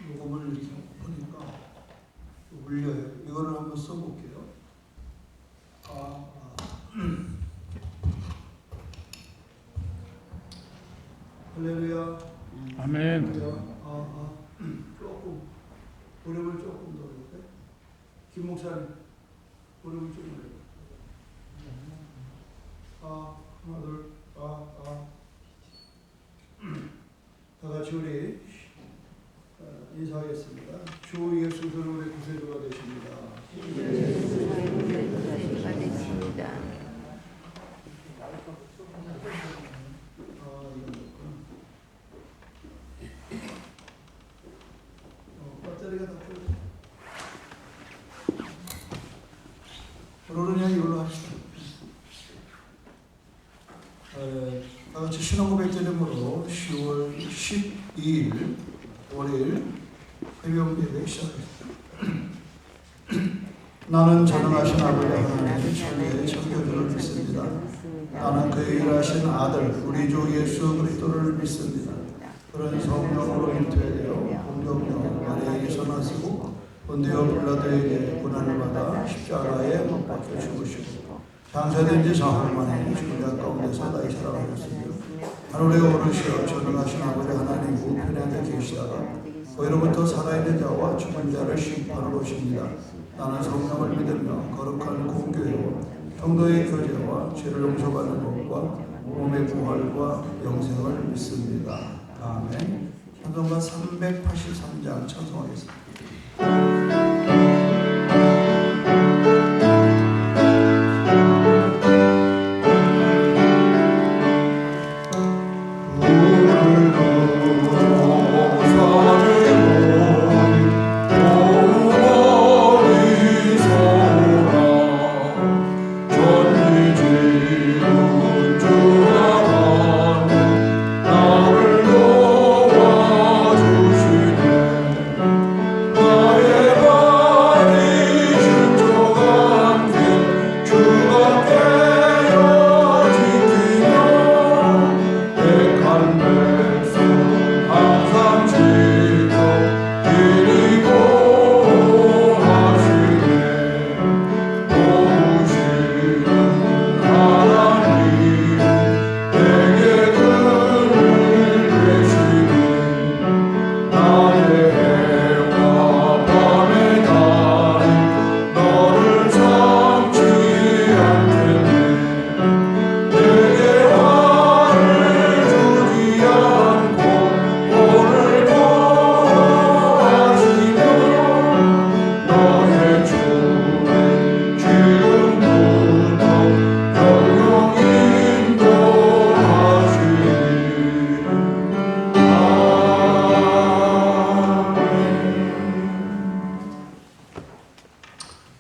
녹음을 이렇게 보니까 울려요. 이거를 한번 써볼게요. 할렐루야. 아멘. 조금 볼륨을 조금 더 올릴까요? 김 목사님 볼륨을 좀 올려요. 하나 둘 다 같이 우리 인사하겠습니다. 주 예수 그리스도의 구세주가 되십니다. 배터리가 다 꺼져. 오늘은 이걸로 합시다. 다 같이 신앙고백 제목으로 10월 12일 월요일 회병 예배 시작합니다. 나는 전능하신 아버지 하나님의 천리의 청교주를 믿습니다. 나는 그의 일하신 아들 우리 주 예수 그리스도를 믿습니다. 그런 성령으로 잉태되어 공동령 마리아에게서 나시고 본디오 빌라도에게 고난을 받아 십자가에 못 박혀 죽으시고 장사된 지 사흘 만에 죽은 자 가운데서 다시 살아나셨으며 하늘에 오르시어 전능하신 아버지 하나님 우편에 계시다가 거기로부터 살아있는 자와 죽은 자를 심판하러 오십니다. 나는 성령을 믿으며 거룩한 공교회와 성도의 교제와 죄를 용서받는 법과 몸의 부활과 영생을 믿습니다. 아멘. 찬송가 383장 찬송하겠습니다.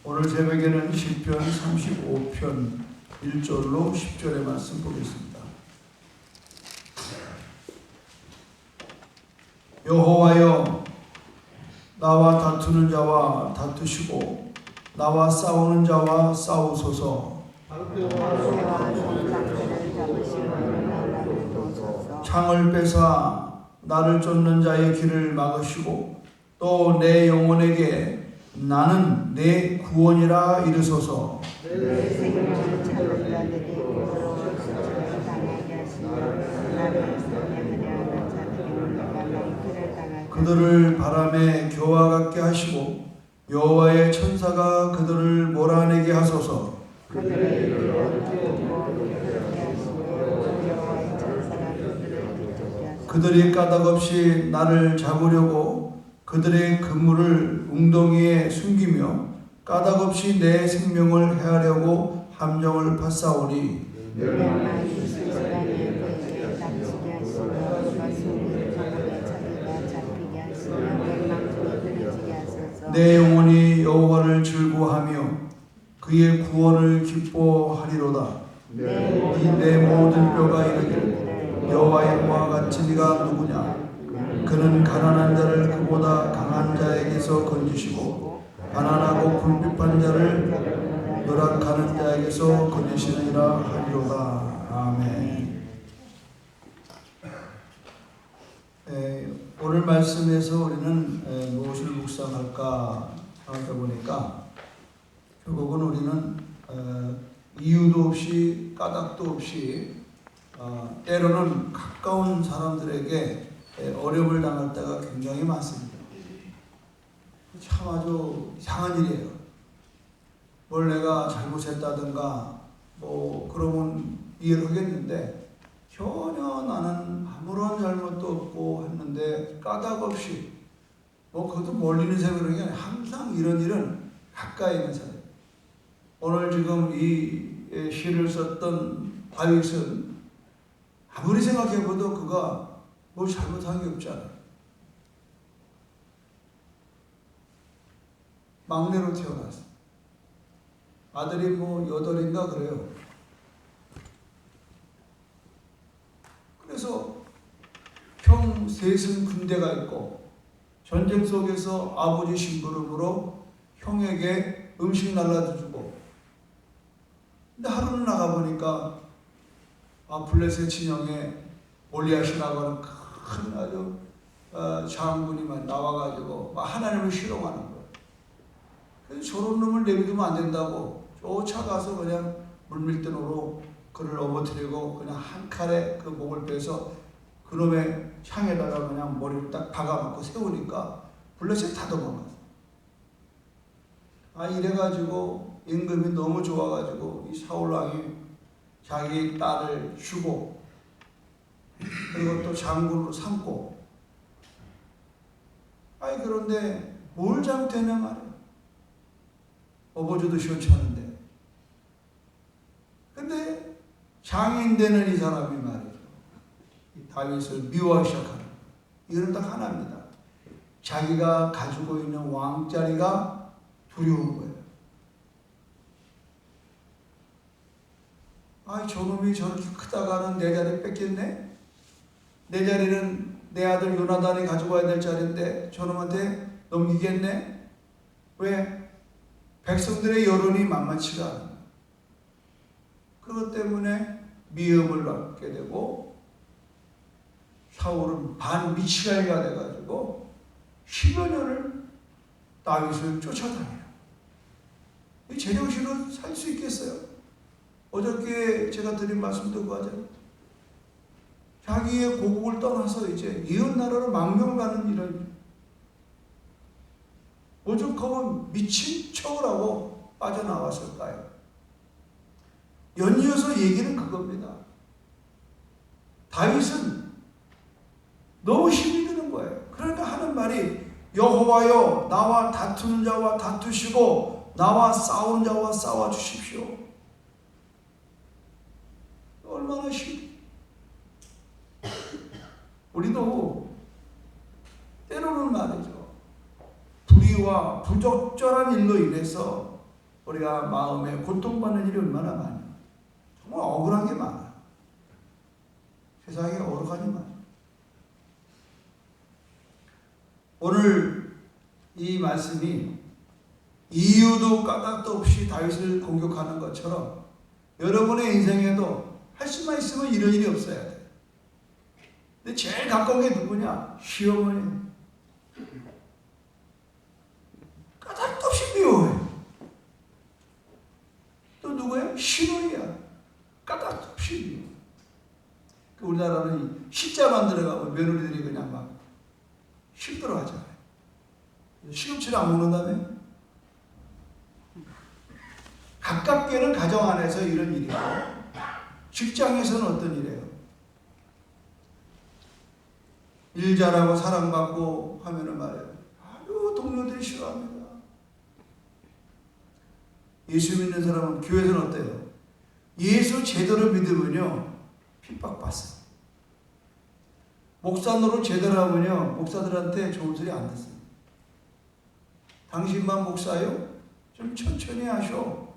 오늘 새벽에는 시편 35편 1절로 10절의 말씀 보겠습니다. 여호와여, 나와 다투는 자와 다투시고 나와 싸우는 자와 싸우소서. 창을 빼사 나를 쫓는 자의 길을 막으시고 또 내 영혼에게 나는 내 구원이라 이르소서. 그들을 바람에 겨와 같게 하시고 여호와의 천사가 그들을 몰아내게 하소서. 그들이 까닭없이 나를 잡으려고 그들의 그물을 웅덩이에 숨기며 까닭없이 내 생명을 해하려고 함정을 파싸오니 내 영혼이 여호와를 즐거워하며 그의 구원을 기뻐하리로다. 내 모든 뼈가 이르기를 여호와의 모와 같이 네가 누구냐. 그는 가난한 자를 그보다 강한 자에게서 건지시고 가난하고 궁핍한 자를 노력하는 자에게서 건지시느니라 하리로다. 아멘. 오늘 말씀에서 우리는 무엇을 묵상할까 생각해 보니까 결국은 우리는 이유도 없이 까닭도 없이 때로는 가까운 사람들에게 어려움을 당할 때가 굉장히 많습니다. 참 아주 이상한 일이에요. 뭘 내가 잘못했다든가 그러면 이해를 하겠는데 전혀 나는 아무런 잘못도 없고 했는데 까닭 없이 그것도 멀리 있는 사람이 아니라 항상 이런 일은 가까이 있는 사람. 오늘 지금 이 시를 썼던 다윗은 아무리 생각해봐도 그가 뭘 잘못한 게 없잖아요. 막내로 태어났어. 아들이 8인가 그래요. 그래서 형 셋은 군대가 있고 전쟁 속에서 아버지 심부름으로 형에게 음식 날라도 주고, 근데 하루는 나가보니까 블레셋 진영에 올리앗이라고 하는 큰 아주 장군이 나와가지고 하나님을 실험하는 거예요. 그래서 저런 놈을 내비두면 안 된다고 쫓아가서 그냥 물밀등으로 그를 넘어뜨리고 그냥 한 칼에 그 목을 빼서 그놈의 창에다가 그냥 머리를 딱 박아놓고 세우니까 블레셋 다 도망갔어. 이래가지고 임금이 너무 좋아가지고 이 사울 왕이 자기 딸을 주고 그리고 또 장군으로 삼고, 그런데 뭘 잘못했냐 말이야. 어버지도 시원찮은데. 근데 장인 되는 이 사람이 말이죠. 이 다윗을 미워하기 시작하는. 이거는 딱 하나입니다. 자기가 가지고 있는 왕자리가 두려운 거예요. 저놈이 저렇게 크다가는 내 자리 뺏겠네? 내 자리는 내 아들 요나단이 가지고 와야 될 자리인데 저놈한테 넘기겠네? 왜? 백성들의 여론이 만만치가 않아. 그것 때문에 미움을 받게 되고 사울은 반미치가이가 돼가지고 10여 년을 다윗을 쫓아다녀요. 이 제정신으로 살 수 있겠어요? 어저께 제가 드린 말씀도 그거잖아요. 자기의 고국을 떠나서 이제 이웃 나라로 망명을 가는 이런 오죽하면 미친 척을 하고 빠져나왔을까요? 연이어서 얘기는 그겁니다. 다윗은 너무 힘이 드는 거예요. 그러니까 하는 말이 여호와여 나와 다투는 자와 다투시고 나와 싸우는 자와 싸워 주십시오. 얼마나 힘이. 우리도 때로는 말이죠. 불의와 부적절한 일로 인해서 우리가 마음에 고통받는 일이 얼마나 많아요. 정말 억울한 게 많아요. 세상에 억울하니 많아요. 오늘 이 말씀이 이유도 까닭도 없이 다윗을 공격하는 것처럼 여러분의 인생에도 할 수만 있으면 이런 일이 없어야 돼. 근데 제일 가까운 게 누구냐? 시어머니. 까닭도 없이 미워해. 또 누구야? 시누이야. 까닭도 없이 미워. 우리나라는 시자 만들어가면 며느리들이 그냥 막 힘들어 하잖아요. 시금치를 안 먹는다며? 가깝게는 가정 안에서 이런 일이고 직장에서는 어떤 일이에요? 일 잘하고 사랑받고 하면은 말이에요. 아주 동료들이 싫어합니다. 예수 믿는 사람은 교회에서는 어때요? 예수 제대로 믿으면요 핍박받아요. 목사 노릇 제대로 하면요 목사들한테 좋은 소리 안 듣어요. 당신만 목사요? 좀 천천히 하셔.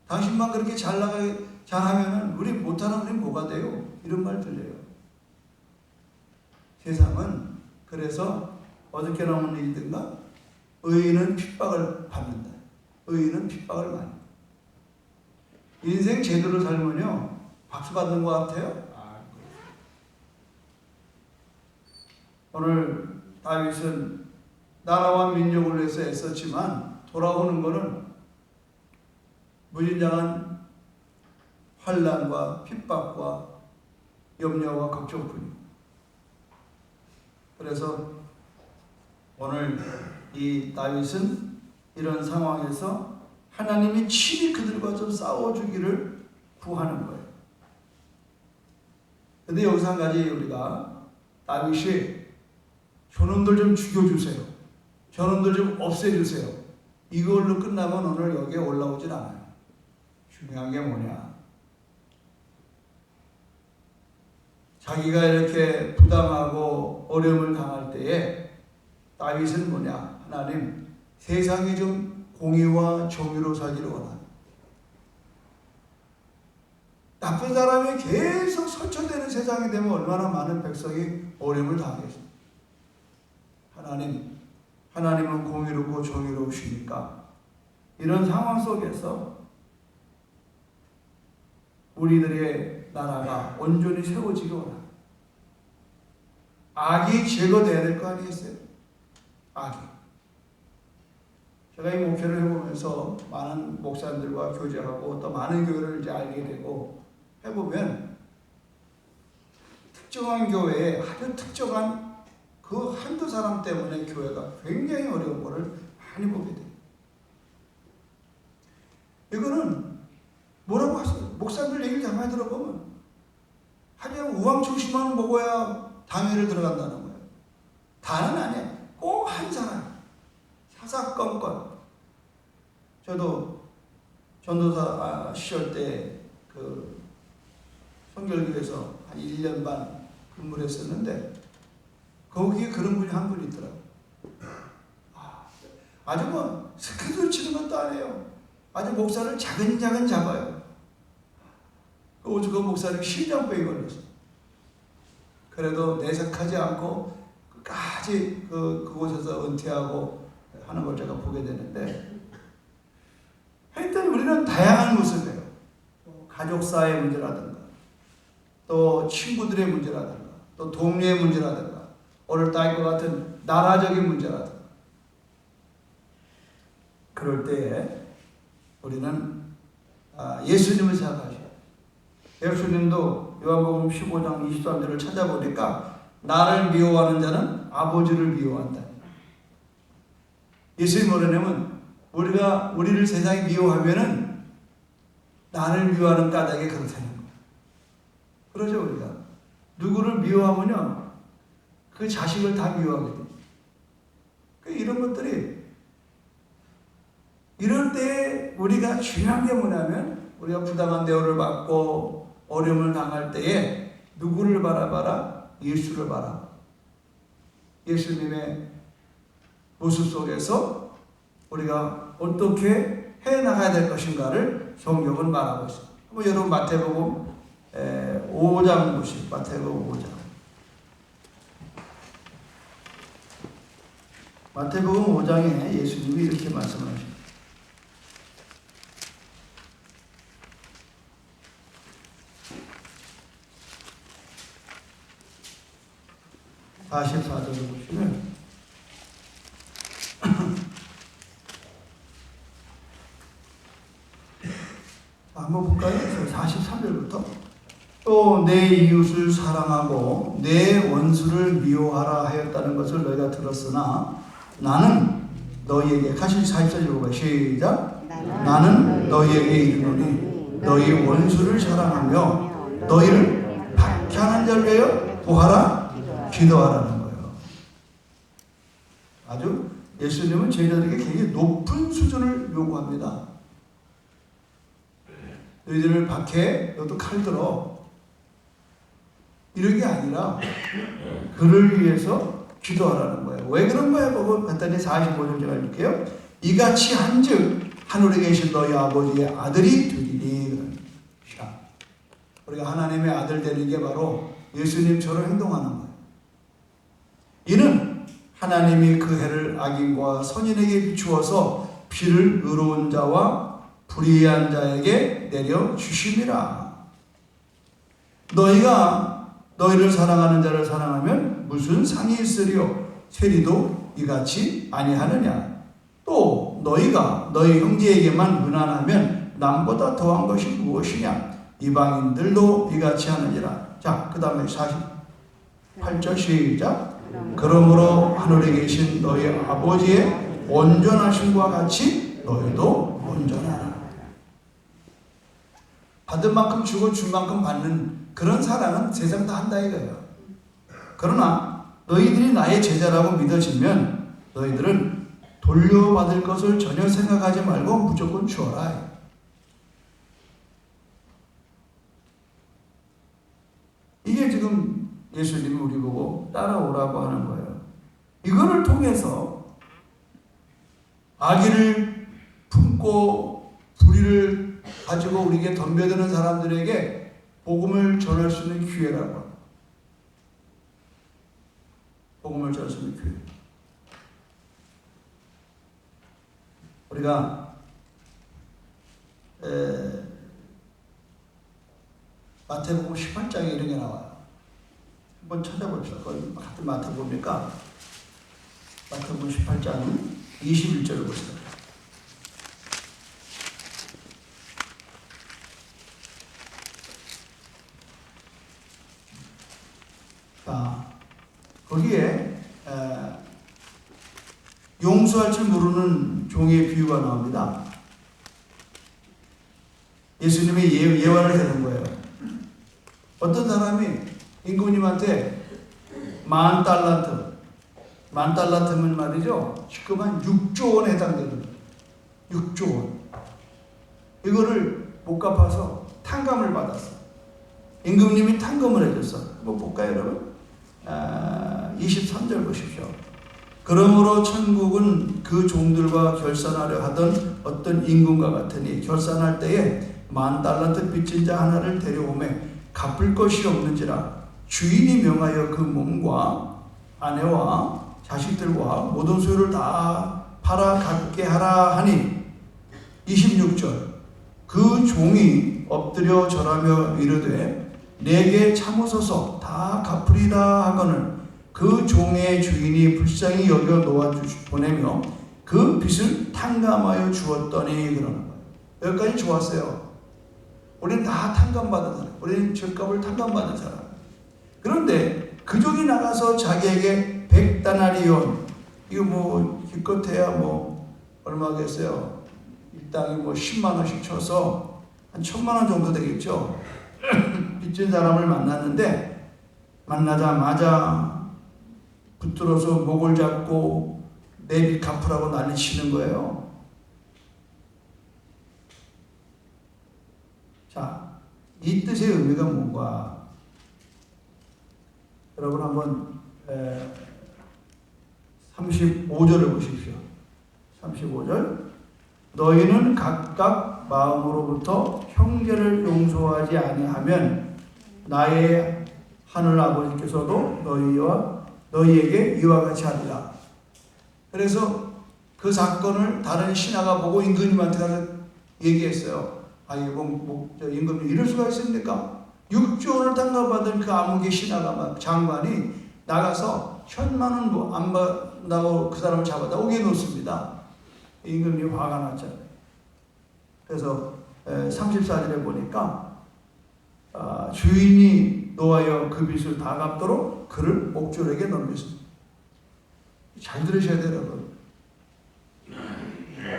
당신만 그렇게 잘하면은 우리 못하는 우리 뭐가 돼요? 이런 말 들려요. 세상은 그래서 어저께 나온 얘기든가 의인은 핍박을 받는다. 의인은 핍박을 많이. 인생 제대로 살면요 박수 받는 것 같아요. 오늘 다윗은 나라와 민족을 위해서 애썼지만 돌아오는 것은 무진장한 환난과 핍박과 염려와 걱정뿐입니다. 그래서 오늘 이 다윗은 이런 상황에서 하나님이 친히 그들과 좀 싸워주기를 구하는 거예요. 근데 여기서 한 가지 우리가 다윗이 저놈들 좀 죽여주세요, 저놈들 좀 없애주세요, 이걸로 끝나면 오늘 여기에 올라오질 않아요. 중요한 게 뭐냐? 자기가 이렇게 부당하고 어려움을 당할 때에 다윗은 뭐냐? 하나님, 세상이 좀 공의와 정의로 살기를 원하는, 나쁜 사람이 계속 설쳐되는 세상이 되면 얼마나 많은 백성이 어려움을 당하겠습니까? 하나님은 공의롭고 정의로우시니까 이런 상황 속에서 우리들의 나라가 온전히 세워지기 원합니다. 악이 제거돼야 될 거 아니겠어요? 악이. 제가 이 목회를 해보면서 많은 목사님들과 교제하고 또 많은 교회를 이제 알게 되고 해보면 특정한 교회에 아주 특정한 그 한두 사람 때문에 교회가 굉장히 어려운 것을 많이 보게 돼요. 이거는 뭐라고 하세요? 목사님들 얘기를 가만히 들어보면 하여간 우왕초심만 먹어야 당회를 들어간다는 거예요. 다는 아니에요. 꼭 한 사람. 사사건건. 저도 전도사 시절 때 그 선결교회에서 한 1년 반 근무를 했었는데 거기에 그런 분이 한 분 있더라고요. 아주 뭐 스케줄 치는 것도 아니에요. 아주 목사를 차근차근 잡아요. 그 목사님 심장병이 걸렸어요. 그래도 내색하지 않고 끝까지 그곳에서 은퇴하고 하는 걸 제가 보게 되는데, 하여튼 우리는 다양한 모습이에요. 가족사의 문제라든가, 또 친구들의 문제라든가, 또 동료의 문제라든가, 오늘 딸과 같은 나라적인 문제라든가. 그럴 때에 우리는 예수님을 생각하셔요. 예수님도 요한복음 15장 23절을 찾아보니까 나를 미워하는 자는 아버지를 미워한다. 예수님 뭐냐면 우리를 세상이 미워하면은 나를 미워하는 까닭에 그렇다는 거예요. 그러죠. 우리가 누구를 미워하면요 그 자식을 다 미워하게 돼요. 이런 것들이, 이럴 때 우리가 중요한 게 뭐냐면 우리가 부당한 대우를 받고 어려움을 당할 때에 누구를 바라봐라? 예수를 바라. 예수님의 모습 속에서 우리가 어떻게 해나가야 될 것인가를 성경은 말하고 있습니다. 한번 여러분 마태복음 5장 보시죠. 마태복음 5장. 마태복음 5장에 예수님이 이렇게 말씀하십니다. 44절을 보시면 한번 볼까요? 43절부터 또 내 이웃을 사랑하고 내 원수를 미워하라 하였다는 것을 너희가 들었으나 나는 너희에게, 같이 44절 보고 시작. 나는 너희에게 이르노니 너희 원수를 사랑하며 너희를 박해하는 자를 위하여 구하라, 기도하라는 거예요. 아주 예수님은 제자들에게 굉장히 높은 수준을 요구합니다. 너희들을 박해, 너도 칼 들어, 이런 게 아니라 그를 위해서 기도하라는 거예요. 왜 그런 거예요? 보고 간단히 45절 제가 읽을게요. 이같이 한즉 하늘에 계신 너희 아버지의 아들이 되리니. 우리가 하나님의 아들 되는 게 바로 예수님처럼 행동하는 거예요. 이는 하나님이 그 해를 악인과 선인에게 비추어서 비를 의로운 자와 불의한 자에게 내려 주심이라. 너희가 너희를 사랑하는 자를 사랑하면 무슨 상이 있으리요? 세리도 이같이 아니하느냐. 또 너희가 너희 형제에게만 무난하면 남보다 더한 것이 무엇이냐. 이방인들도 이같이 하느니라. 자, 그 다음에 48절 시작. 그러므로 하늘에 계신 너희 아버지의 온전하심과 같이 너희도 온전하라. 받은 만큼 주고 준 만큼 받는 그런 사랑은 세상 다 한다 이거예요. 그러나 너희들이 나의 제자라고 믿어지면 너희들은 돌려받을 것을 전혀 생각하지 말고 무조건 주어라. 이게 지금 예수님이 우리 보고 따라오라고 하는 거예요. 이거를 통해서 아기를 품고 부리를 가지고 우리에게 덤벼드는 사람들에게 복음을 전할 수 있는 기회라고 합니다. 복음을 전할 수 있는 기회. 우리가 마태복음 18장에 이런 게 나와요. 한번 찾아봅시다. 같은 마태복음이니까 마태복음 18장 21절을 보세요. 자, 거기에 용서할 줄 모르는 종의 비유가 나옵니다. 예수님이 예화를 해준 거예요. 어떤 사람이 임금님한테 10,000달란트, 10,000달란트면 말이죠, 지금 한 6조 원에 해당되는 6조 원. 이거를 못 갚아서 탕감을 받았어. 임금님이 탕감을 해줬어. 한번 볼까요, 여러분? 23절 보십시오. 그러므로 천국은 그 종들과 결산하려 하던 어떤 임금과 같으니 결산할 때에 10,000달란트 빚진 자 하나를 데려오매 갚을 것이 없는지라 주인이 명하여 그 몸과 아내와 자식들과 모든 소유를 다 팔아 갚게 하라 하니 26절 그 종이 엎드려 절하며 이르되 내게 참으소서 다 갚으리라 하거늘 그 종의 주인이 불쌍히 여겨 놓아 보내며 그 빚을 탕감하여 주었더니 그러는 거예요. 여기까지 좋았어요. 우리는 다 탕감받은 사람, 우리는 죄값을 탕감받은 사람. 그런데 그 종이 나가서 자기에게 100다나리온, 이거 뭐 기껏해야 뭐 얼마겠어요? 일당이 뭐 10만 원씩 쳐서 한 1,000만 원 정도 되겠죠. 빚진 사람을 만났는데 만나자마자 붙들어서 목을 잡고 내 빚 갚으라고 난리치는 거예요. 자, 이 뜻의 의미가 뭔가? 여러분 한번 35절을 보십시오. 35절 너희는 각각 마음으로부터 형제를 용서하지 아니하면 나의 하늘 아버지께서도 너희에게 이와 같이 하리라. 그래서 그 사건을 다른 신하가 보고 임금님한테 가서 얘기했어요. 임금님 이럴 수가 있습니까? 6조 원을 탕감받은 그 암흑의 신하가 장관이 나가서 1,000만 원 안 받는다고 그 사람을 잡아다 오게 놓습니다. 임금님 화가 났잖아요. 그래서 34절에 보니까 주인이 노하여 그 빚을 다 갚도록 그를 옥졸에게 넘겼습니다. 잘 들으셔야 돼요, 여러분.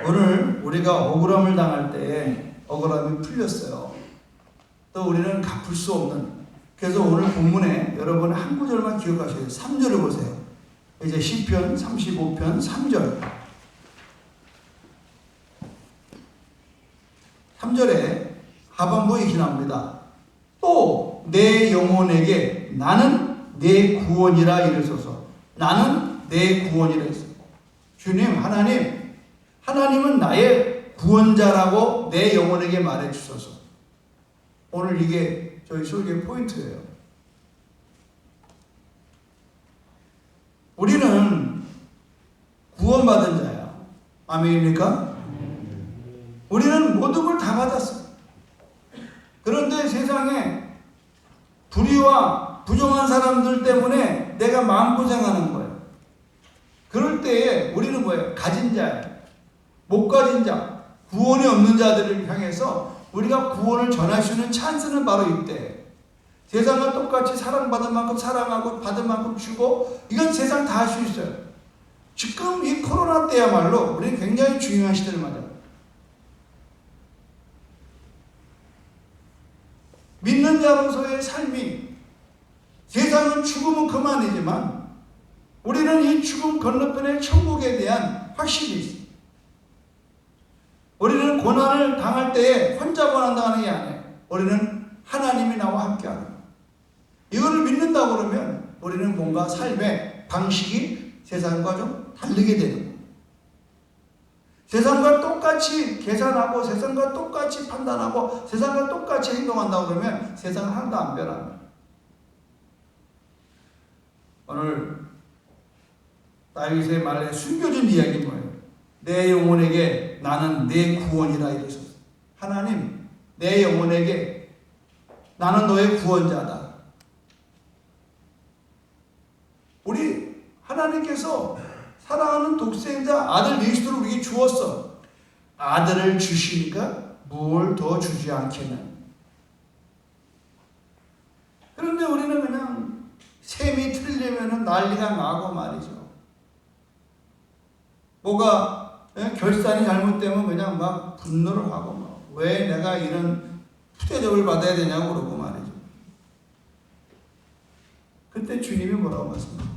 오늘 우리가 억울함을 당할 때 억울함이 풀렸어요. 또 우리는 갚을 수 없는. 그래서 오늘 본문에 여러분 한 구절만 기억하셔야 돼요. 3절을 보세요. 이제 시편 35편 3절. 3절에 하반부에 이렇게 나옵니다. 또 내 영혼에게 나는 내 구원이라 이르소서. 나는 내 구원이라 했어요. 주님, 하나님은 나의 구원자라고 내 영혼에게 말해 주소서. 오늘 이게 저희 설교의 포인트예요. 우리는 구원받은 자야. 아멘입니까? 우리는 모든 걸 다 받았어. 그런데 세상에 불의와 부정한 사람들 때문에 내가 마음고생하는 거예요. 그럴 때에 우리는 뭐예요? 가진 자, 못 가진 자, 구원이 없는 자들을 향해서 우리가 구원을 전할 수 있는 찬스는 바로 이때. 세상과 똑같이 사랑받은 만큼 사랑하고 받은 만큼 주고, 이건 세상 다 할 수 있어요. 지금 이 코로나 때야말로 우리는 굉장히 중요한 시대를 맞아요. 믿는 자로서의 삶이, 세상은 죽음은 그만이지만 우리는 이 죽음 건너편의 천국에 대한 확신이 있어요. 우리는 고난을 당할 때에 혼자 고난당하는 게 아니에요. 우리는 하나님이 나와 함께하는 거예요. 이거를 믿는다고 그러면 우리는 뭔가 삶의 방식이 세상과 좀 다르게 되는 거예요. 세상과 똑같이 계산하고 세상과 똑같이 판단하고 세상과 똑같이 행동한다고 그러면 세상은 하나도 안 변합니다. 오늘 다윗의 말에 숨겨진 이야기 뭐예요? 내 영혼에게 나는 내 구원이라 이러셨어요. 하나님, 내 영혼에게 나는 너의 구원자다. 우리 하나님께서 사랑하는 독생자 아들 예수를 우리에게 주었어. 아들을 주시니까 뭘 더 주지 않겠나. 그런데 우리는 그냥 셈이 틀리면 난리가 나고 말이죠. 뭐가 결산이 잘못되면 그냥 막 분노를 하고 막 왜 내가 이런 푸대접을 받아야 되냐고 그러고 말이죠. 그때 주님이 뭐라고 말씀하세요?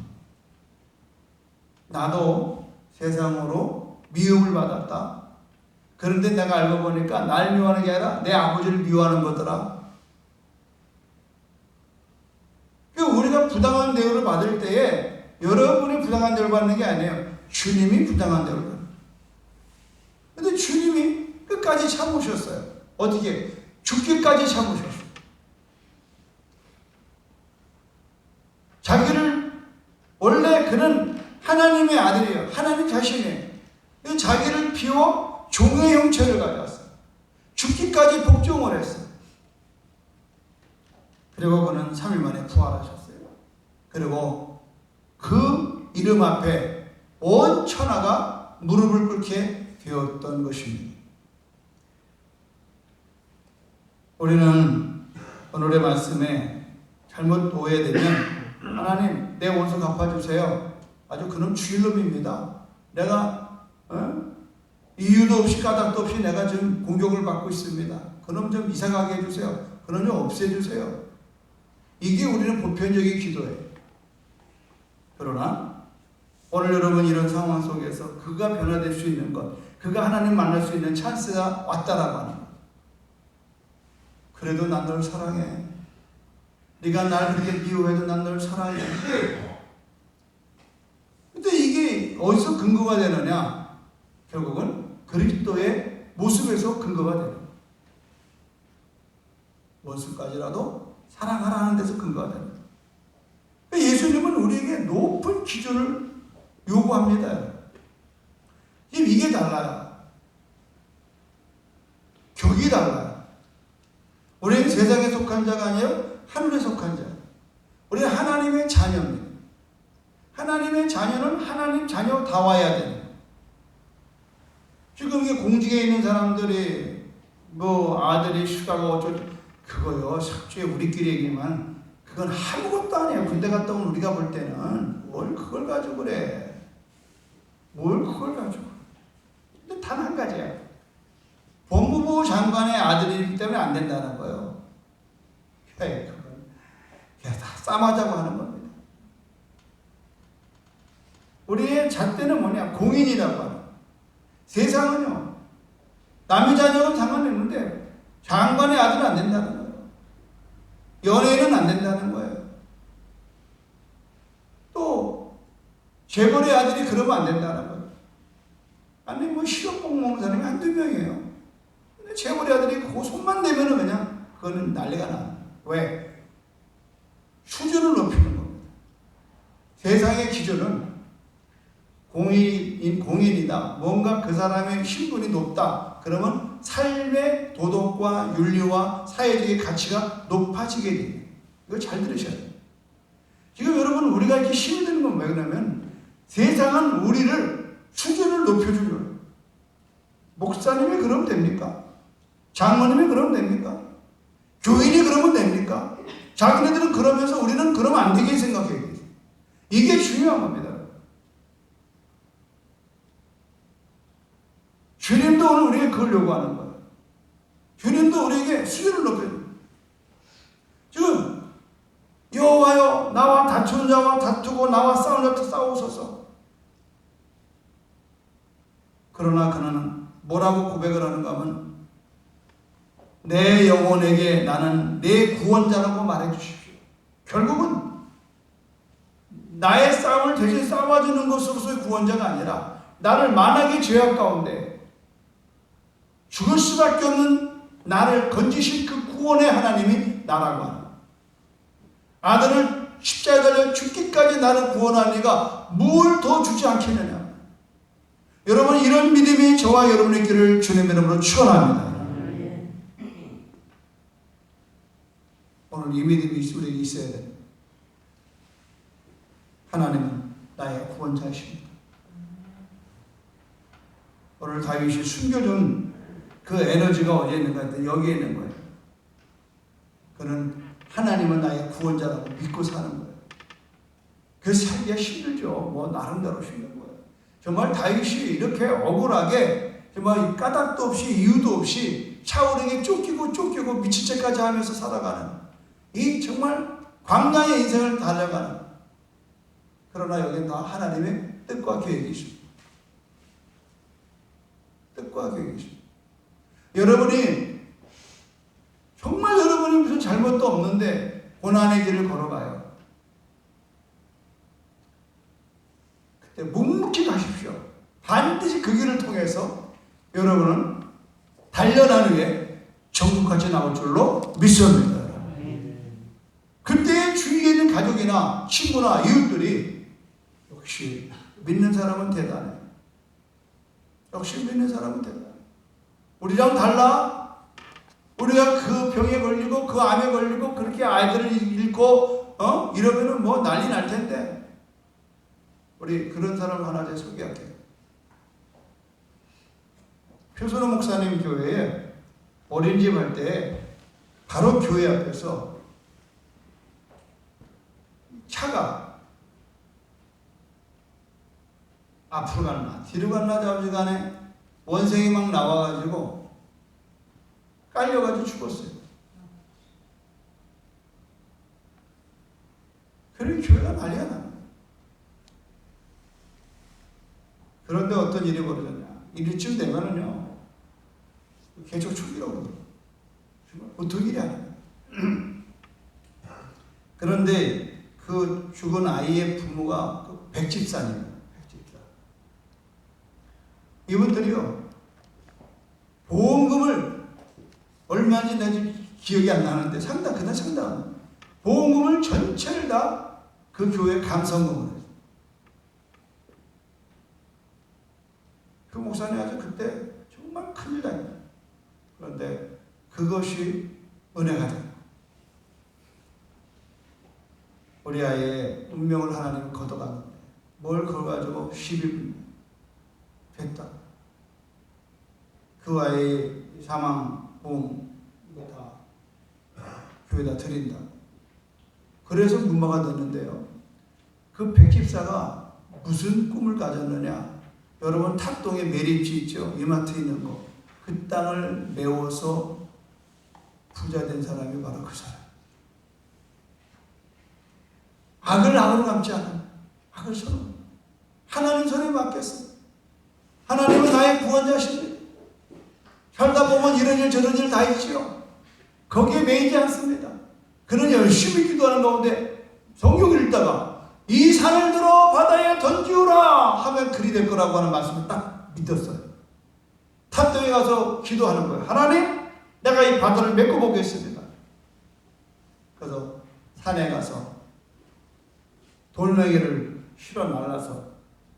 나도 세상으로 미움을 받았다. 그런데 내가 알고 보니까 날 미워하는 게 아니라 내 아버지를 미워하는 거더라. 우리가 부당한 대우를 받을 때에 여러분이 부당한 대우를 받는 게 아니에요. 주님이 부당한 대우를 받는 거예요. 그런데 주님이 끝까지 참으셨어요. 어떻게? 죽기까지 참으셨어요. 자기를, 원래 그는 하나님의 아들이에요. 하나님 자신이에요. 자기를 비워 종의 형체를 가졌어요. 죽기까지 복종을 했어요. 그리고 그는 3일 만에 부활하셨어요. 그리고 그 이름 앞에 온 천하가 무릎을 꿇게 되었던 것입니다. 우리는 오늘의 말씀에 잘못 오해되면 하나님 내 원수 갚아주세요. 아주 그놈 죽일 놈입니다. 내가 이유도 없이 까닭도 없이 내가 지금 공격을 받고 있습니다. 그놈 좀 이사가게 해주세요. 그놈 좀 없애주세요. 이게 우리는 보편적인 기도예요. 그러나 오늘 여러분 이런 상황 속에서 그가 변화될 수 있는 것, 그가 하나님 만날 수 있는 찬스가 왔다라고 하는 것. 그래도 난 널 사랑해. 네가 날 그렇게 미워해도 난 널 사랑해. 근데 이게 어디서 근거가 되느냐? 결국은 그리스도의 모습에서 근거가 되는 거예요. 원수까지라도 사랑하라는 데서 근거가 되는 거예요. 예수님은 우리에게 높은 기준을 요구합니다. 이게 달라요. 격이 달라요. 우리는 세상에 속한 자가 아니에요. 하늘에 속한 자. 우리는 하나님의 자녀입니다. 하나님의 자녀는 하나님 자녀다워야 돼요. 지금 이게 공직에 있는 사람들이 뭐 아들이 휴가가 어쩌고 그거요. 삭주에 우리끼리 얘기만 그건 아무것도 아니에요. 군대 갔다 온 우리가 볼 때는 뭘 그걸 가지고 그래. 뭘 그걸 가지고. 근데 단 한 가지야. 법무부 장관의 아들이기 때문에 안 된다는 거예요. 그건 다 싸마자고 하는 겁니다. 우리의 잣대는 뭐냐? 공인이라고 하는 거예요. 세상은요. 남의 자녀는 상관없는데 장관의 아들은 안 된다는 거예요. 연예인은 안 된다는 거예요. 또 재벌의 아들이 그러면 안 된다는 거예요. 아니 뭐 실업복 먹는 사람이 한두 명이에요. 근데 재벌의 아들이 그 손만 대면은 그냥 그거는 난리가 나요. 왜? 수준을 높이는 겁니다. 세상의 기준은 공인이다. 뭔가 그 사람의 신분이 높다. 그러면 삶의 도덕과 윤리와 사회적인 가치가 높아지게 돼요. 이거 잘 들으셔야 돼요. 지금 여러분 우리가 이렇게 힘이 드는 건 왜 그러냐면 세상은 우리를 수준을 높여주는 거예요. 목사님이 그러면 됩니까? 장모님이 그러면 됩니까? 교인이 그러면 됩니까? 자기네들은 그러면서 우리는 그러면 안 되게 생각해야 돼요. 이게 중요한 겁니다. 주님도 오늘 우리에게 그걸 요구하는 거예요. 주님도 우리에게 수준을 높여요. 지금 여호와여 나와 다투는 자와 다투고 나와 싸우는 자와 싸우소서. 그러나 그는 뭐라고 고백을 하는가 하면 내 영혼에게 나는 내 구원자라고 말해 주십시오. 결국은 나의 싸움을 대신 싸워주는 것으로서의 구원자가 아니라 나를 만악의 죄악 가운데 죽을 수밖에 없는 나를 건지신 그 구원의 하나님이 나라고 하는 아들을 십자가에 달려 죽기까지 나를 구원한 이가 뭘 더 주지 않겠느냐. 여러분 이런 믿음이 저와 여러분의 길을 주님의 이름으로 축원합니다. 오늘 이 믿음이 우리에게 있어야 돼. 하나님은 나의 구원자이십니다. 오늘 다윗이 숨겨준 그 에너지가 어디에 있는가 했더니 여기에 있는 거예요. 그는 하나님은 나의 구원자라고 믿고 사는 거예요. 그래서 살기가 힘들죠. 뭐 나름대로 힘든 거예요. 정말 다윗이 이렇게 억울하게 정말 까닭도 없이 이유도 없이 사울에게 쫓기고 미칠 때까지 하면서 살아가는 이 정말 광야의 인생을 달려가는, 그러나 여기는 다 하나님의 뜻과 계획이십니다. 뜻과 계획이십니다. 여러분이 정말 여러분이 무슨 잘못도 없는데 고난의 길을 걸어가요. 그때 묵묵히 가십시오. 반드시 그 길을 통해서 여러분은 단련한 후에 천국까지 나올 줄로 믿습니다. 그때 주위에 있는 가족이나 친구나 이웃들이 역시 믿는 사람은 대단해. 역시 믿는 사람은 대단해. 우리랑 달라. 우리가 그 병에 걸리고 그 암에 걸리고 그렇게 아이들을 잃고 이러면은 뭐 난리 날 텐데, 우리 그런 사람 하나 제가 소개할게요. 표선호 목사님 교회에 어린이집 할 때 바로 교회 앞에서 차가 앞으로 갔나 뒤로 갔나 잡지간에 원생이 막 나와가지고 깔려가지고 죽었어요. 그러니 교회가 난리가 나요. 그런데 어떤 일이 벌어졌냐. 이리쯤 되면은요, 개척 초기라고 그러더라고요. 정말 보통 일이 아니에요. 그런데 그 죽은 아이의 부모가 그 백집사님이에요. 백집사. 이분들이요, 보험금을 얼마인지 내지 기억이 안 나는데 그날 상당 보험금을 전체를 다 그 교회 감성금으로 했어요. 그 목사님 아주 그때 정말 큰일 났어요. 그런데 그것이 은혜가 됩니다. 우리 아이의 운명을 하나님은 걷어갔는데 뭘 걸어가지고 12분 됐다. 그 아이의 사망보험 이거 다 교회에다 드린다. 그래서 문마가 됐는데요. 그 백집사가 무슨 꿈을 가졌느냐. 여러분 탑동에 매립지 있죠. 이마트 있는 거. 그 땅을 메워서 부자 된 사람이 바로 그 사람. 악을 악으로 갚지 않아. 악을 서로. 하나님 손에 맡겼어. 하나님은 나의 구원자십니다. 살다 보면 이런 일 저런 일 다 있지요. 거기에 매이지 않습니다. 그는 열심히 기도하는 가운데 성경을 읽다가 이 산을 들어 바다에 던지우라 하면 그리 될 거라고 하는 말씀을 딱 믿었어요. 탑동에 가서 기도하는 거예요. 하나님, 내가 이 바다를 메꿔 보겠습니다. 그래서 산에 가서 돌멩이를 실어 날라서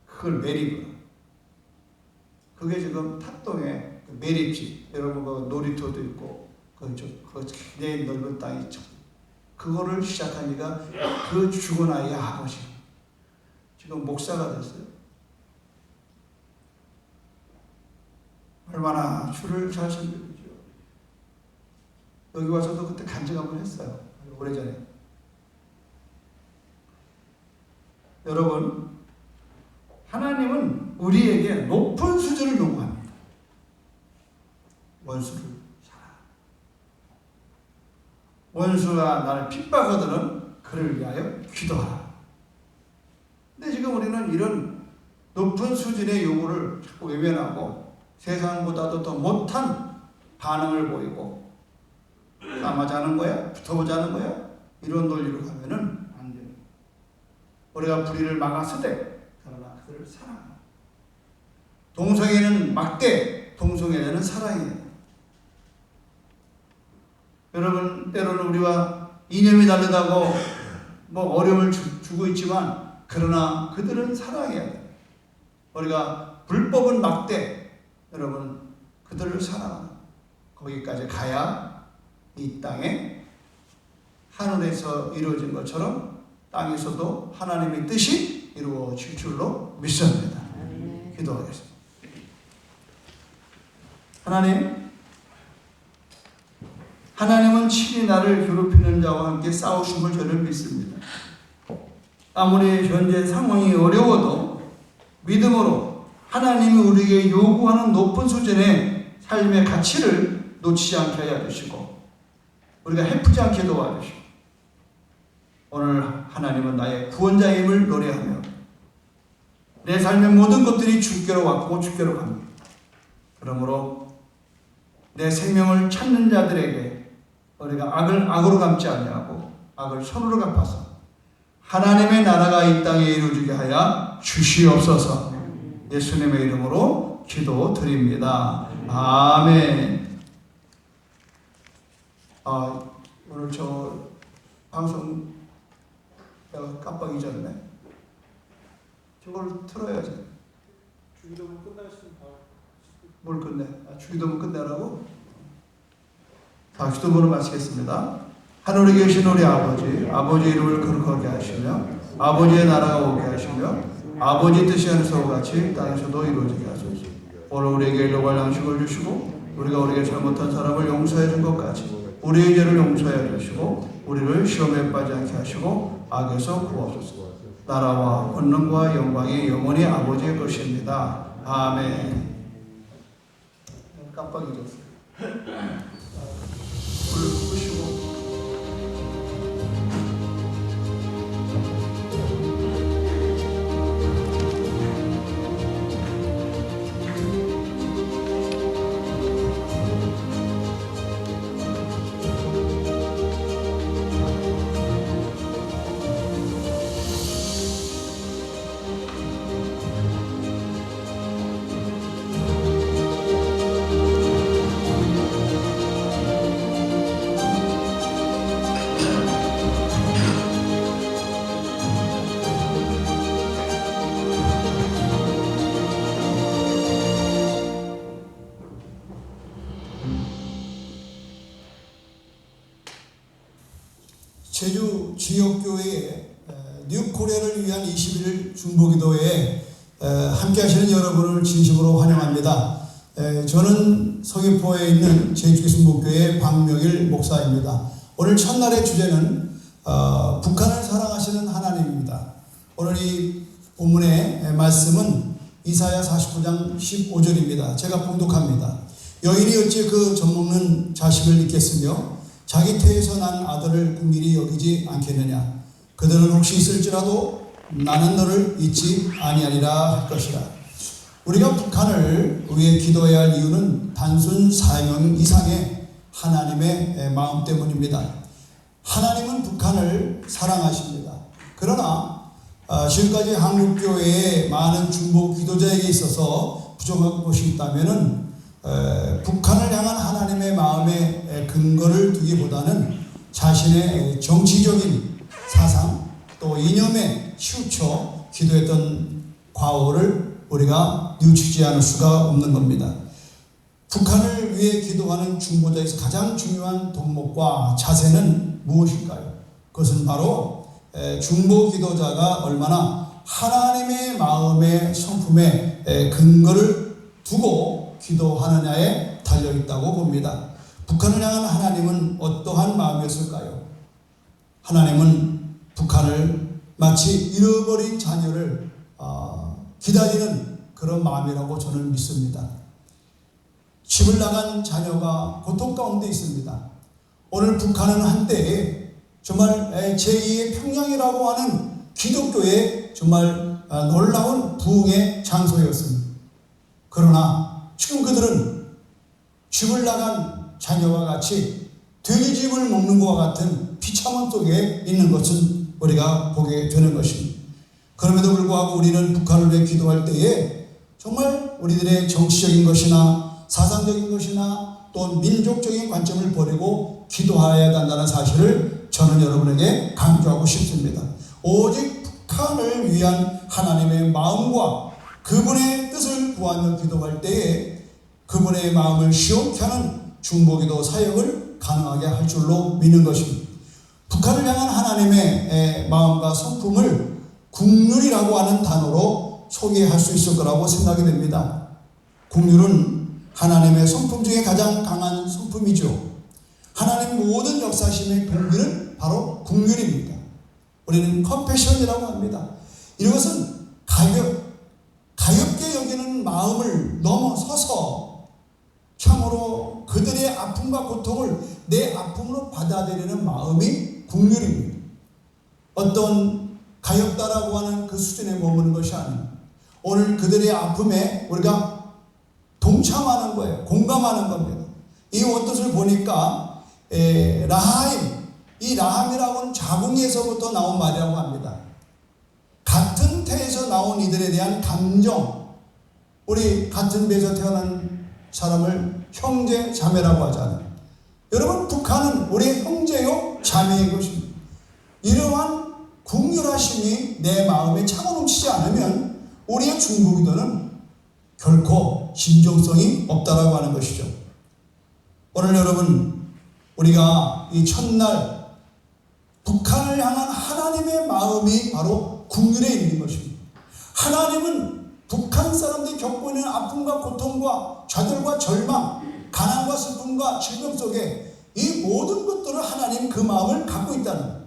그걸 매립을. 그게 지금 탑동에 그 매립지, 여러분 그 놀이터도 있고 그 굉장히 넓은 땅이 있죠. 그거를 시작하니까 그 죽은 아이의 아버지 지금 목사가 됐어요. 얼마나 주를 잘 섬기죠. 여기 와서도 그때 간증 한번 했어요. 오래전에. 여러분, 하나님은 우리에게 높은 수준을 요구합니다. 원수를 사랑. 원수가 나를 핍박하거든 그를 위하여 기도하라. 근데 지금 우리는 이런 높은 수준의 요구를 자꾸 외면하고 세상보다도 더 못한 반응을 보이고 싸우자는 거야? 붙어보자는 거야? 이런 논리로 가면은 안 돼요. 우리가 불의를 막았으되 그러나 그들을 사랑한다. 동성애는 막되 동성애는 사랑이에요. 여러분, 때로는 우리와 이념이 다르다고 어려움을 주고 있지만 그러나 그들은 사랑해야 돼요. 우리가 불법은 막되 여러분 그들을 사랑하는 거기까지 가야 이 땅에 하늘에서 이루어진 것처럼 땅에서도 하나님의 뜻이 이루어질 줄로 믿습니다. 기도하겠습니다. 하나님은 친히 나를 괴롭히는 자와 함께 싸우심을 저는 믿습니다. 아무리 현재 상황이 어려워도 믿음으로 하나님이 우리에게 요구하는 높은 수준의 삶의 가치를 놓치지 않게 하여 주시고 우리가 해프지 않게 도와주시고 오늘 하나님은 나의 구원자임을 노래하며 내 삶의 모든 것들이 주께로 왔고 주께로 갑니다. 그러므로 내 생명을 찾는 자들에게 우리가 악을 악으로 갚지 아니하고 악을 선으로 갚아서 하나님의 나라가 이 땅에 이루어지게 하여 주시옵소서. 예수님의 이름으로 기도드립니다. 아멘. 오늘 저 방송 내가 깜빡 잊었네. 저걸 틀어야지. 주기도문 끝나시면 바로 뭘 끝내? 주기도문 끝내라고? 자, 기도문을 마치겠습니다. 하늘에 계신 우리 아버지, 아버지의 이름을 거룩하게 하시며 아버지의 나라가 오게 하시며 아버지 뜻이 하늘에서 같이 땅에서도 이루어지게 하소서. 오늘 우리에게 일용할 양식을 주시고 우리가 우리에게 잘못한 사람을 용서해 준 것 같이 우리의 죄를 용서해 주시고 우리를 시험에 빠지지 않게 하시고 악에서 구하소서. 나라와 권능과 영광이 영원히 아버지의 것입니다. 아멘. 깜빡 잊었어요. 불 끄시고 제주 지역교회의 뉴코리아를 위한 21일 중보기도회에 함께 하시는 여러분을 진심으로 환영합니다. 저는 서귀포에 있는 제주기순복교회 박명일 목사입니다. 오늘 첫날의 주제는 북한을 사랑하시는 하나님입니다. 오늘 이 본문의 말씀은 이사야 49장 15절입니다. 제가 봉독합니다. 여인이 어찌 그 젖먹는 자식을 잊겠으며 자기 태에서 난 아들을 긍휼히 여기지 않겠느냐. 그들은 혹시 있을지라도 나는 너를 잊지 아니하리라 할 것이라. 우리가 북한을 위해 기도해야 할 이유는 단순 사명 이상의 하나님의 마음 때문입니다. 하나님은 북한을 사랑하십니다. 그러나 지금까지 한국교회의 많은 중보 기도자에게 있어서 부족한 것이 있다면은 북한을 향한 하나님의 마음의 근거를 두기보다는 자신의 정치적인 사상 또 이념에 치우쳐 기도했던 과오를 우리가 뉘우치지 않을 수가 없는 겁니다. 북한을 위해 기도하는 중보자에서 가장 중요한 덕목과 자세는 무엇일까요? 그것은 바로 중보 기도자가 얼마나 하나님의 마음의 성품에 근거를 두고 기도하느냐에 달려있다고 봅니다. 북한을 향한 하나님은 어떠한 마음이었을까요? 하나님은 북한을 마치 잃어버린 자녀를 기다리는 그런 마음이라고 저는 믿습니다. 집을 나간 자녀가 고통 가운데 있습니다. 오늘 북한은 한때에 정말 제2의 평양이라고 하는 기독교의 정말 놀라운 부흥의 장소였습니다. 그러나 지금 그들은 집을 나간 자녀와 같이 돼지집을 먹는 것과 같은 비참한 속에 있는 것은 우리가 보게 되는 것입니다. 그럼에도 불구하고 우리는 북한을 위해 기도할 때에 정말 우리들의 정치적인 것이나 사상적인 것이나 또 민족적인 관점을 버리고 기도해야 한다는 사실을 저는 여러분에게 강조하고 싶습니다. 오직 북한을 위한 하나님의 마음과 그분의 뜻을 구하며 기도할 때에 그분의 마음을 시원케 하는 중보기도 사역을 가능하게 할 줄로 믿는 것입니다. 북한을 향한 하나님의 마음과 성품을 국률이라고 하는 단어로 소개할 수 있을 거라고 생각이 됩니다. 국률은 하나님의 성품 중에 가장 강한 성품이죠. 하나님 모든 역사심의 동기는 바로 국률입니다. 우리는 컴패션이라고 합니다. 이것은 가볍게 여기는 마음을 넘어서서 참으로 그들의 아픔과 고통을 내 아픔으로 받아들이는 마음이 국률입니다. 어떤 가볍다라고 하는 그 수준에 머무는 것이 아닙니다. 오늘 그들의 아픔에 우리가 동참하는 거예요. 공감하는 겁니다. 이 원뜻을 보니까 라하임, 이 라함이라고 하는 자궁에서부터 나온 말이라고 합니다. 같은 태에서 나온 이들에 대한 감정, 우리 같은 배에서 태어난 사람을 형제 자매라고 하잖아요. 여러분, 북한은 우리의 형제요 자매인 것입니다. 이러한 국률하심이 내 마음에 차고 넘치지 않으면 우리의 중보기도는 결코 진정성이 없다라고 하는 것이죠. 오늘 여러분, 우리가 이 첫날 북한을 향한 하나님의 마음이 바로 국률에 있는 것입니다. 하나님은 북한 사람들이 겪고 있는 아픔과 고통과 좌절과 절망, 가난과 슬픔과 질병 속에 이 모든 것들을 하나님 그 마음을 갖고 있다는 거예요.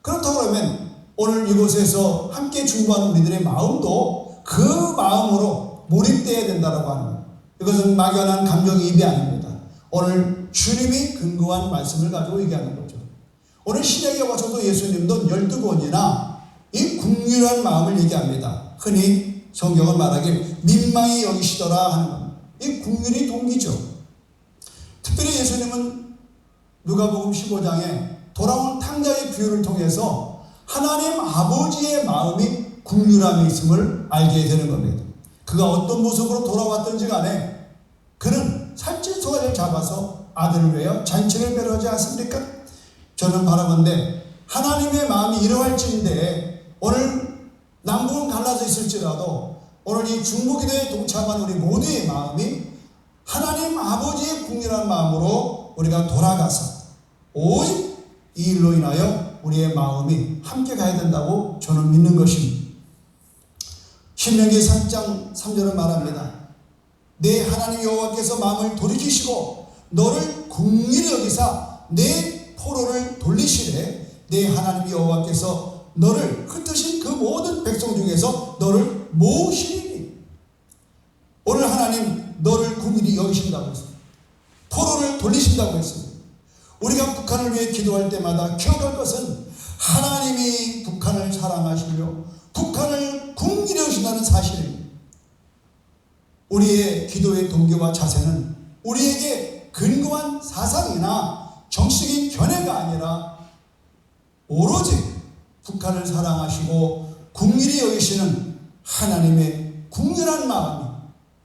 그렇다고 하면 오늘 이곳에서 함께 중보하는 우리들의 마음도 그 마음으로 몰입되어야 된다고 하는 거예요. 이것은 막연한 감정이입이 아닙니다. 오늘 주님이 근거한 말씀을 가지고 얘기하는 거죠. 오늘 신약에 와서도 예수님도 12번이나 이 국률한 마음을 얘기합니다. 흔히 성경은 말하길 민망히 여기시더라 하는 겁니다. 이 국률이 동기죠. 특별히 예수님은 누가복음 15장에 돌아온 탕자의 비유를 통해서 하나님 아버지의 마음이 국률함에 있음을 알게 되는 겁니다. 그가 어떤 모습으로 돌아왔든지 간에 그는 살찐소가지를 잡아서 아들을 위하여 잔치를 배려하지 않습니까? 저는 바라건대 하나님의 마음이 이러할지인데 오늘 남북은 갈라져 있을지라도 오늘 이 중보기도에 동참한 우리 모두의 마음이 하나님 아버지의 국률한 마음으로 우리가 돌아가서 오직 이 일로 인하여 우리의 마음이 함께 가야 된다고 저는 믿는 것입니다. 신명기 3장 3절은 말합니다. 내 하나님 여호와께서 마음을 돌이키시고 너를 긍휼히 여기사 내 포로를 돌리시되 내 하나님 여호와께서 너를 흩으신 그 모든 백성 중에서 너를 모으시리니. 오늘 하나님 너를 긍휼히 여기신다고 했습니다. 포로를 돌리신다고 했습니다. 우리가 북한을 위해 기도할 때마다 기억할 것은 하나님이 북한을 사랑하시며 북한을 긍휼히 여기신다는 사실입니다. 우리의 기도의 동기와 자세는 우리에게 근거한 사상이나 정치적인 견해가 아니라 오로지 북한을 사랑하시고 긍휼히 여기시는 하나님의 국률한 마음이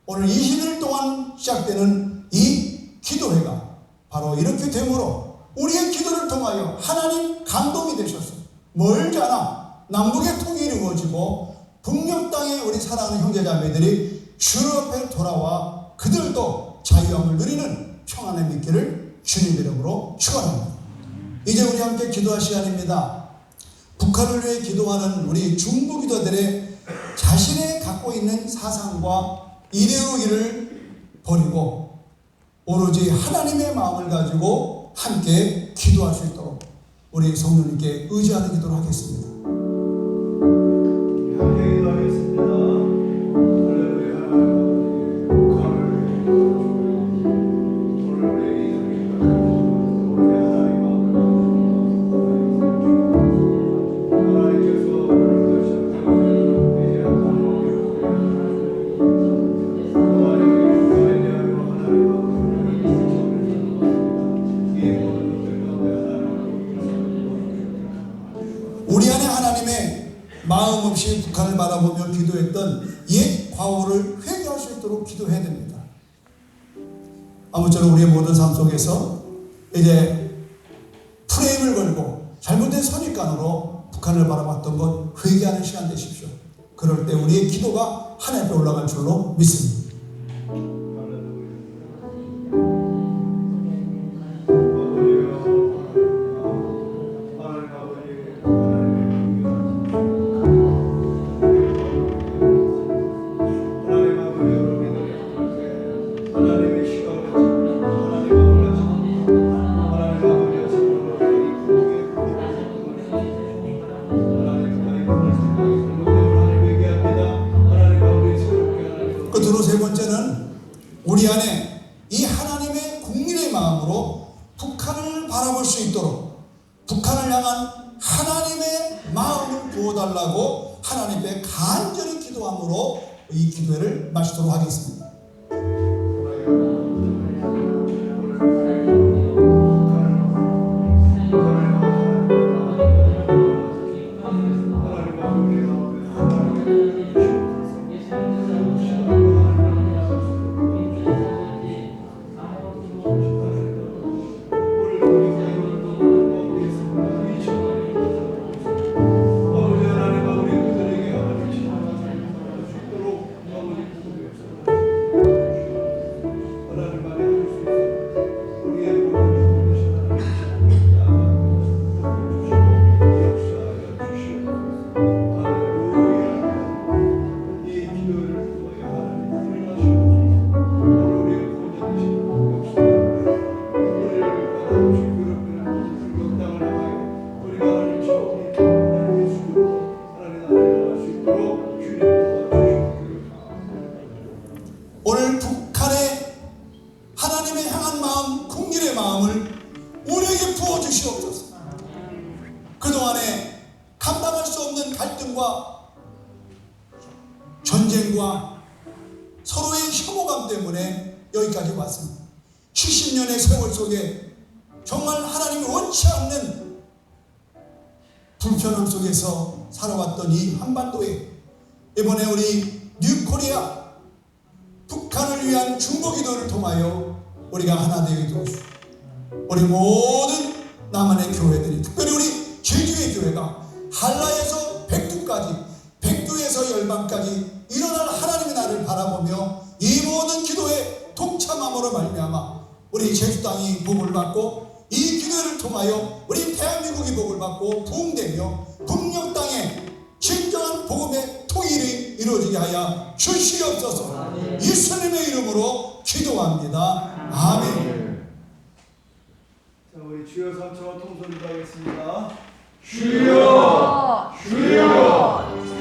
오늘 20일 동안 시작되는 이 기도회가 바로 이렇게 되므로 우리의 기도를 통하여 하나님 감동이 되셨어요. 멀잖아 남북의 통일이 이루어지고 북녘 땅에 우리 사랑하는 형제자매들이 주님 앞에 돌아와 그들도 자유함을 누리는 평안의 믿기를 주님 이름으로 축원합니다. 이제 우리 함께 기도할 시간입니다. 북한을 위해 기도하는 우리 중부기도들의 자신의 갖고 있는 사상과 이데올로기를 버리고 오로지 하나님의 마음을 가지고 함께 기도할 수 있도록 우리 성도님께 의지하는 기도를 하겠습니다. 함께 기도하겠습니다. 할렐루야. 북한을 오늘 우리 하나님께서 우리 안에 하나님의 마음 없이 북한을 바라보며 기도했던 옛 과오를 회개할 수 있도록 기도해야 됩니다. 아무쪼록 우리의 모든 삶 속에서 이제 프레임을 걸고 잘못된 선입관으로 북한을 바라봤던 것 회개하는 시간 되십시오. 그럴 때 우리의 기도가 하나님 앞에 올라갈 줄로 믿습니다. 끝으로 세 번째는 우리 안에 이 하나님의 국민의 마음으로 북한을 바라볼 수 있도록 북한을 향한 하나님의 마음을 부어달라고 하나님께 간절히 기도함으로 이 기도회를 마치도록 하겠습니다. 오늘 북한의 하나님의 향한 마음, 국민의 마음을 우리에게 부어주시옵소서. 그동안에 감당할 수 없는 갈등과 전쟁과 서로의 혐오감 때문에 여기까지 왔습니다. 70년의 세월 속에 정말 하나님이 원치 않는 불편함 속에서 살아왔던 이 한반도에 이번에 우리 뉴코리아 북한을 위한 중보기도를 통하여 우리가 하나 되게 되었습니다. 우리 모든 남한의 교회들이, 특별히 우리 제주의 교회가 한라에서 백두까지, 백두에서 열방까지 일어날 하나님의 나라를 바라보며 이 모든 기도에 동참함으로 말미암아 우리 제주 땅이 복을 받고 이 기도를 통하여 우리 대한민국이 복을 받고 부흥되며 북녘 땅에 진정한 복음의 통일이 이루어지게 하여 주시옵소서. 예수님의 이름으로 기도합니다. 아멘. 자, 우리 주여 삼처와 통솔 기도하겠습니다. 주여